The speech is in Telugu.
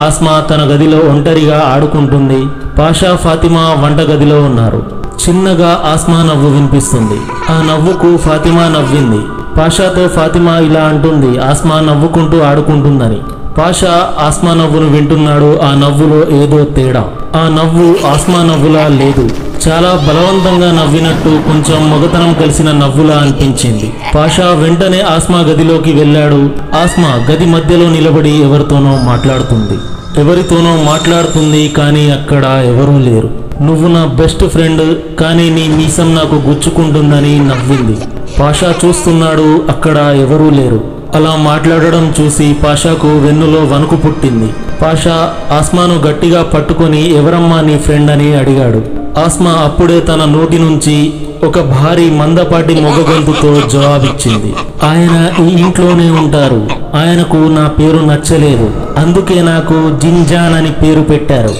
ఆస్మా తన గదిలో ఒంటరిగా ఆడుకుంటుంది. పాషా, ఫాతిమా వంటగదిలో ఉన్నారు. చిన్నగా ఆస్మా నవ్వు వినిపిస్తుంది. ఆ నవ్వుకు ఫాతిమా నవ్వింది. పాషాతో ఫాతిమా ఇలా అంటుంది, ఆస్మా నవ్వుకుంటూ ఆడుకుంటుందని. పాషా ఆస్మా నవ్వును వింటున్నాడు. ఆ నవ్వులో ఏదో తేడా. ఆ నవ్వు ఆస్మా నవ్వులా లేదు. చాలా బలవంతంగా నవ్వినట్టు, కొంచెం మొగతనం కలిసిన నవ్వులా అనిపించింది. పాషా వెంటనే ఆస్మా గదిలోకి వెళ్ళాడు. ఆస్మా గది మధ్యలో నిలబడి ఎవరితోనో మాట్లాడుతుంది. కానీ అక్కడ ఎవరూ లేరు. నువ్వు నా బెస్ట్ ఫ్రెండ్, కానీ నీ మీసం నాకు గుచ్చుకుంటుందని నవ్వింది. పాషా చూస్తున్నాడు, అక్కడ ఎవరూ లేరు. అలా మాట్లాడడం చూసి పాషాకు వెన్నులో వణుకు పుట్టింది. పాషా ఆస్మాను గట్టిగా పట్టుకొని ఎవరమ్మా నీ ఫ్రెండ్ అని అడిగాడు. ఆస్మా అప్పుడే తన నోటి నుంచి ఒక భారీ మందపాటి మొగ గొంతుతో జవాబిచ్చింది. ఆయన ఈ ఇంట్లోనే ఉంటారు. ఆయనకు నా పేరు నచ్చలేదు, అందుకే నాకు జింజాన్ అని పేరు పెట్టారు.